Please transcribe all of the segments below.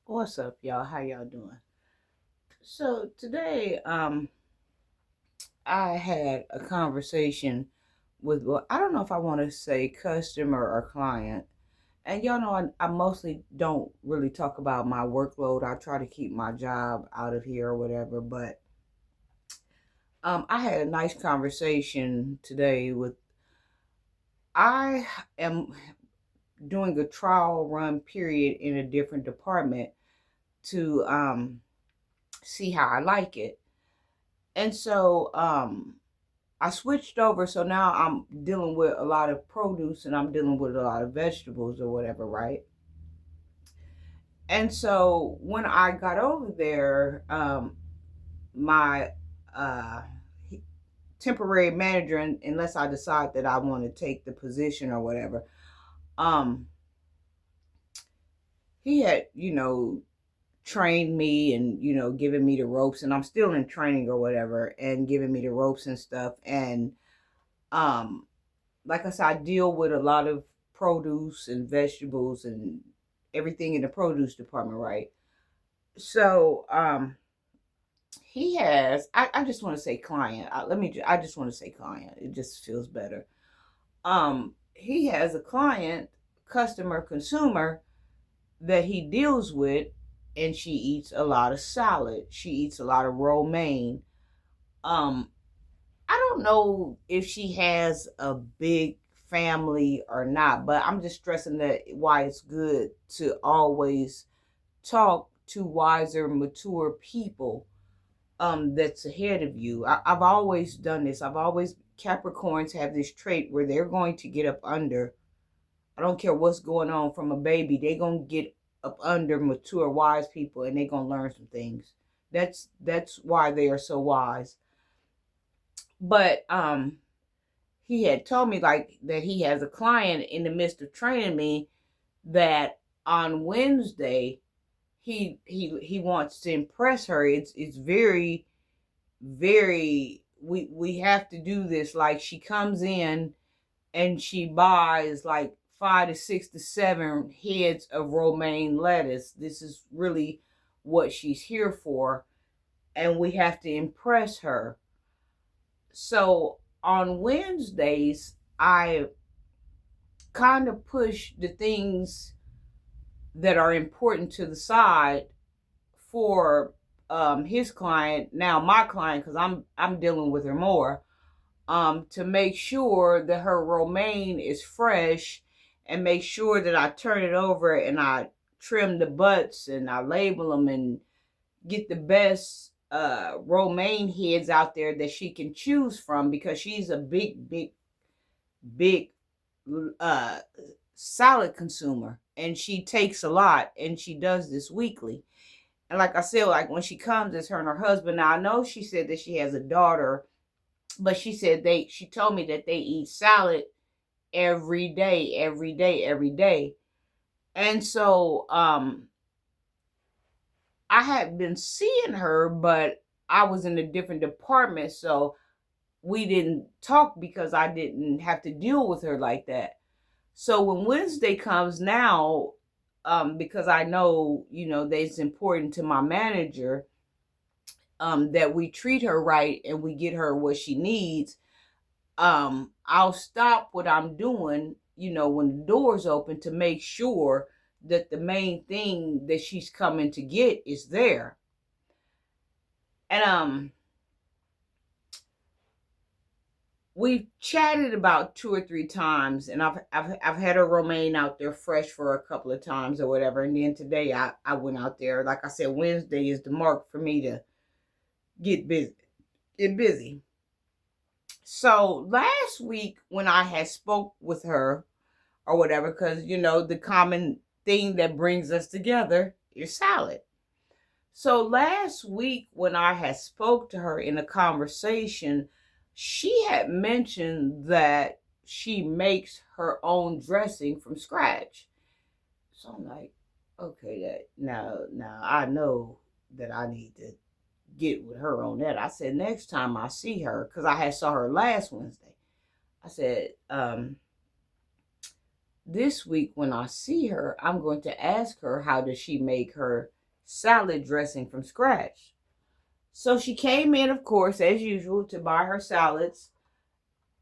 What's up, y'all? How y'all doing? So today, I had a conversation with, well, I don't know if I want to say customer or client. And y'all know I mostly don't really talk about my workload. I try to keep my job out of here or whatever. But I had a nice conversation today with. I am doing a trial run period in a different department to see how I like it. And so I switched over, so now I'm dealing with a lot of produce and I'm dealing with a lot of vegetables or whatever, right? And so when I got over there, my uh, temporary manager, unless I decide that I want to take the position or whatever, um, he had, trained me and, given me the ropes, and I'm still in training or whatever, and giving me the ropes and stuff. And um, like I said, I deal with a lot of produce and vegetables and everything in the produce department, right? So he has. I just want to say client. I just want to say client. It just feels better. He has a client, customer, consumer that he deals with, and she eats a lot of salad. She eats a lot of romaine. Um, I don't know if she has a big family or not, but I'm just stressing that why it's good to always talk to wiser, mature people that's ahead of you. I've always done this. I've always Capricorns have this trait where they're going to get up under. I don't care what's going on from a baby. They're gonna get up under mature, wise people, and they're gonna learn some things. That's why they are so wise. But he had told me like that he has a client in the midst of training me that on Wednesday he wants to impress her. It's very very we have to do this. Like she comes in and she buys like 5 to 6 to 7 heads of romaine lettuce. This is really what she's here for, and we have to impress her. So on Wednesdays, I kind of push the things that are important to the side for his client, now my client, because I'm dealing with her more, to make sure that her romaine is fresh, and make sure that I turn it over and I trim the butts and I label them and get the best romaine heads out there that she can choose from, because she's a big uh salad consumer, and she takes a lot, and she does this weekly. And like I said, like when she comes, it's her and her husband. Now I know she said that she has a daughter, but she told me that they eat salad every day, every day, every day. And so I had been seeing her, but I was in a different department, so we didn't talk because I didn't have to deal with her like that. So when Wednesday comes now, because I know, that it's important to my manager, that we treat her right and we get her what she needs, I'll stop what I'm doing, when the door's open, to make sure that the main thing that she's coming to get is there. And we've chatted about 2 or 3 times, and I've had a romaine out there fresh for a couple of times or whatever. And then today I went out there. Like I said, Wednesday is the mark for me to get busy. Get busy. So last week when I had spoke with her or whatever, because the common thing that brings us together is salad. So last week when I had spoke to her in a conversation, she had mentioned that she makes her own dressing from scratch. So I'm like, okay, that now I know that I need to get with her on that. I said next time I see her, because I had saw her last Wednesday. I said, this week when I see her, I'm going to ask her how does she make her salad dressing from scratch. So she came in, of course, as usual, to buy her salads.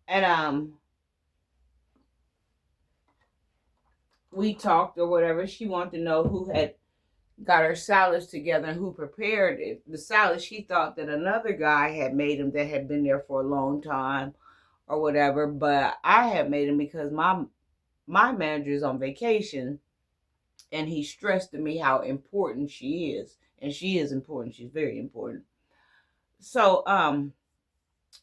And we talked or whatever. She wanted to know who had got her salads together and who prepared it. The salad, she thought that another guy had made them that had been there for a long time or whatever, but I had made them because my manager is on vacation, and he stressed to me how important she is. And she is important. She's very important. So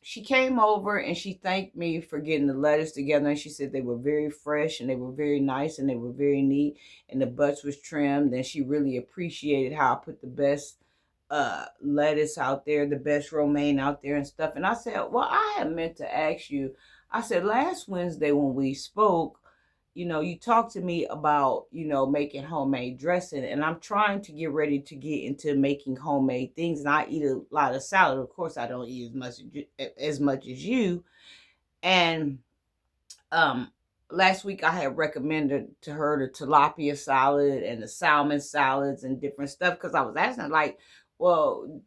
she came over and she thanked me for getting the lettuce together, and she said they were very fresh and they were very nice and they were very neat and the butts was trimmed, and she really appreciated how I put the best lettuce out there, the best romaine out there and stuff. And I said, well, I had meant to ask you. I said, last Wednesday when we spoke, you talked to me about, making homemade dressing, and I'm trying to get ready to get into making homemade things. And I eat a lot of salad. Of course, I don't eat as much as you. And um, last week I had recommended to her the tilapia salad and the salmon salads and different stuff, because I was asking her, like, well,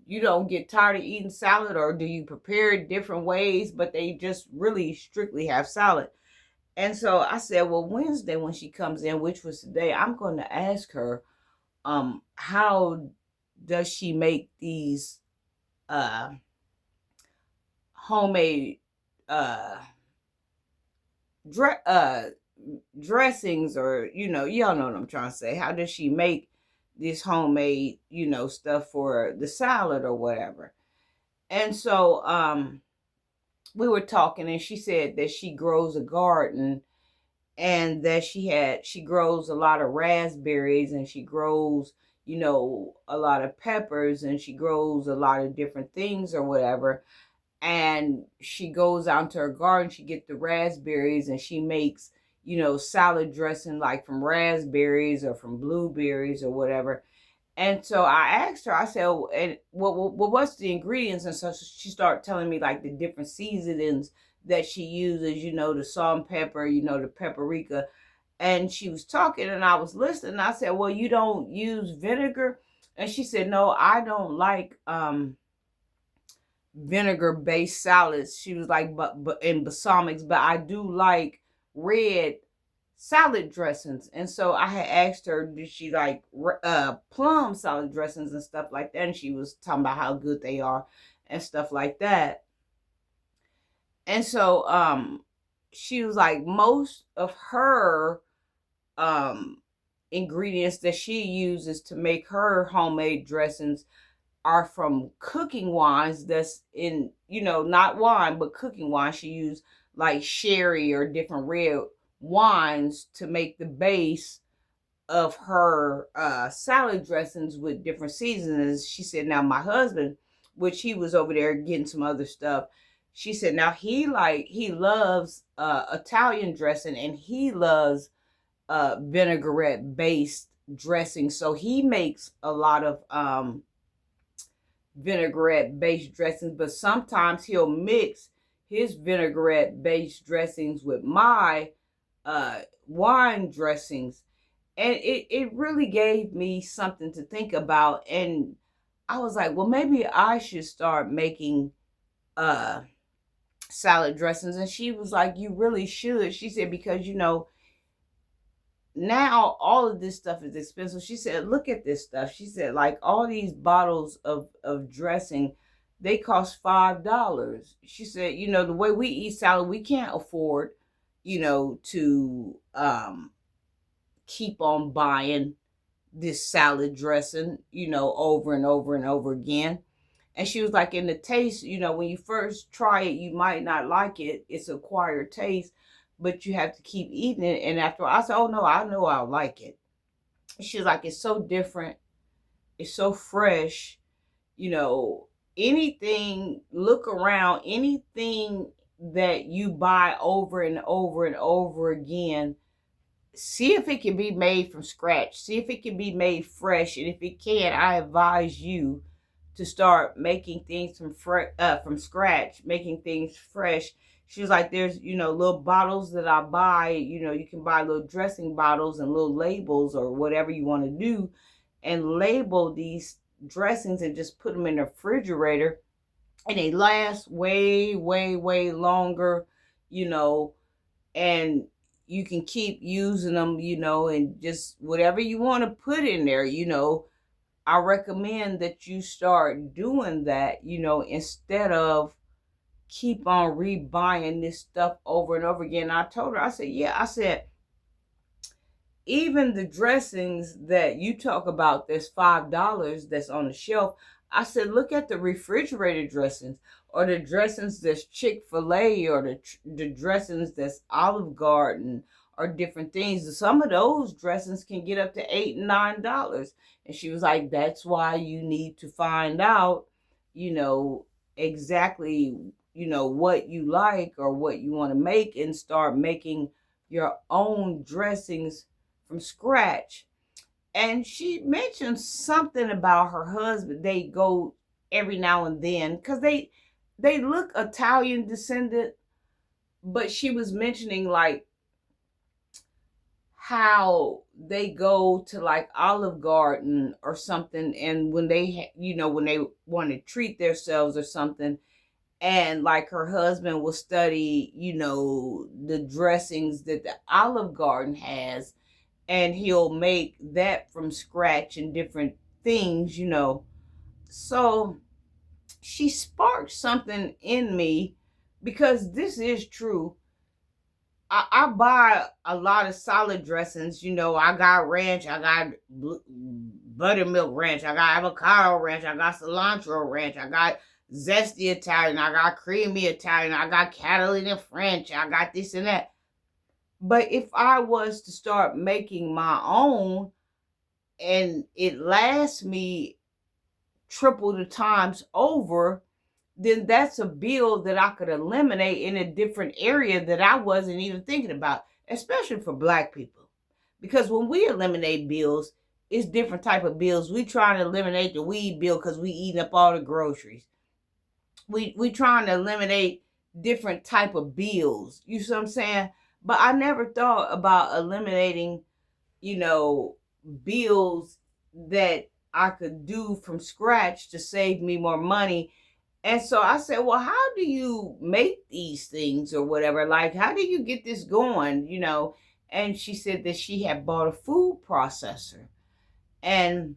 you don't get tired of eating salad, or do you prepare it different ways, but they just really strictly have salad. And so I said, well, Wednesday when she comes in, which was today, I'm going to ask her, how does she make these uh homemade uh dre- uh dressings, or y'all know what I'm trying to say. How does she make this homemade, stuff for the salad or whatever? And so we were talking, and she said that she grows a garden, and that she grows a lot of raspberries, and she grows, a lot of peppers, and she grows a lot of different things or whatever. And she goes out to her garden, she get the raspberries, and she makes, salad dressing like from raspberries or from blueberries or whatever. And so I asked her, I said, oh, and what's the ingredients? And so she started telling me like the different seasonings that she uses, the salt and pepper, the paprika. And she was talking and I was listening. I said, well, you don't use vinegar? And she said, no, I don't like vinegar based salads. She was like, but in balsamics, but I do like red salad dressings. And so I had asked her, did she like plum salad dressings and stuff like that? And she was talking about how good they are and stuff like that. And so she was like, most of her ingredients that she uses to make her homemade dressings are from cooking wines that's in, not wine, but cooking wine. She used like sherry or different red wines to make the base of her salad dressings with different seasonings. She said, now my husband, which he was over there getting some other stuff, she said, now he loves Italian dressing, and he loves vinaigrette based dressing. So he makes a lot of vinaigrette based dressings, but sometimes he'll mix his vinaigrette based dressings with my wine dressings. And it really gave me something to think about. And I was like, well, maybe I should start making uh salad dressings. And she was like, you really should. She said, because now all of this stuff is expensive. She said, look at this stuff. She said, like, all these bottles of dressing, they cost $5. She said, the way we eat salad, we can't afford, to keep on buying this salad dressing, over and over and over again. And she was like, in the taste, when you first try it, you might not like it. It's acquired taste, but you have to keep eating it. And after I said, oh no, I know I'll like it. She was like, it's so different. It's so fresh. Anything, look around, anything that you buy over and over and over again, see if it can be made from scratch. See if it can be made fresh. And if it can, I advise you to start making things from scratch, making things fresh. She was like, there's, little bottles that I buy, you can buy little dressing bottles and little labels or whatever you want to do and label these dressings and just put them in the refrigerator, and they last way, way, way longer, you know, and you can keep using them, and just whatever you want to put in there, I recommend that you start doing that, instead of keep on rebuying this stuff over and over again. I told her, I said, yeah, I said, even the dressings that you talk about, that's $5 that's on the shelf. I said, look at the refrigerated dressings, or the dressings that's Chick-fil-A, or the dressings that's Olive Garden, or different things. Some of those dressings can get up to $8 and $9. And she was like, that's why you need to find out, exactly, what you like or what you want to make, and start making your own dressings from scratch. And she mentioned something about her husband. They go every now and then because they look Italian descendant, but she was mentioning like how they go to like Olive Garden or something, and when they when they want to treat themselves or something, and like her husband will study the dressings that the Olive Garden has, and he'll make that from scratch and different things. So she sparked something in me, because this is true. I buy a lot of salad dressings. I got ranch, I got buttermilk ranch, I got avocado ranch, I got cilantro ranch, I got zesty Italian, I got creamy Italian, I got Catalina French, I got this and that. But if I was to start making my own and it lasts me triple the times over, then that's a bill that I could eliminate in a different area that I wasn't even thinking about, especially for Black people. Because when we eliminate bills, it's different type of bills. We trying to eliminate the weed bill because we eating up all the groceries. We trying to eliminate different type of bills. You see what I'm saying? But I never thought about eliminating, you know, bills that I could do from scratch to save me more money. And so I said, well, how do you make these things or whatever? Like, how do you get this going? And she said that she had bought a food processor, and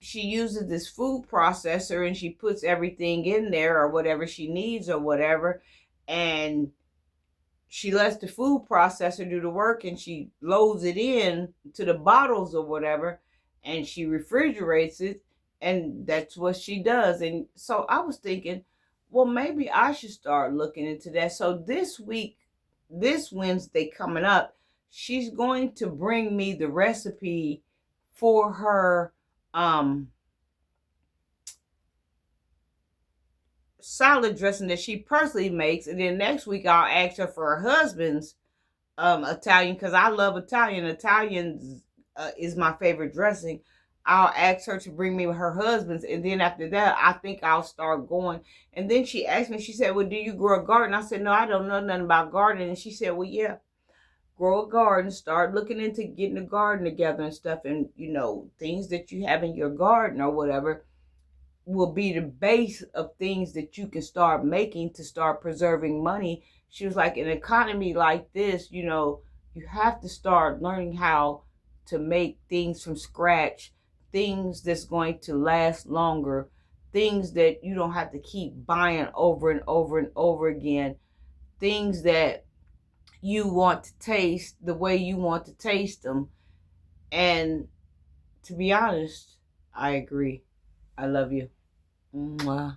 she uses this food processor and she puts everything in there or whatever she needs or whatever. And she lets the food processor do the work, and she loads it in to the bottles or whatever, and she refrigerates it, and that's what she does. And so I was thinking, well, maybe I should start looking into that. So this week, this Wednesday coming up, she's going to bring me the recipe for her salad dressing that she personally makes. And then next week I'll ask her for her husband's Italian, because I love Italian. Italian is my favorite dressing. I'll ask her to bring me her husband's, and then after that, I think I'll start going. And then she asked me, she said, well, do you grow a garden? I said, no, I don't know nothing about gardening. And she said, well, yeah, grow a garden, start looking into getting a garden together and stuff. And, things that you have in your garden or whatever will be the base of things that you can start making to start preserving money. She was like, an economy like this, you have to start learning how to make things from scratch, things that's going to last longer, things that you don't have to keep buying over and over and over again, things that you want to taste the way you want to taste them. And to be honest, I agree. I love you. Mwah.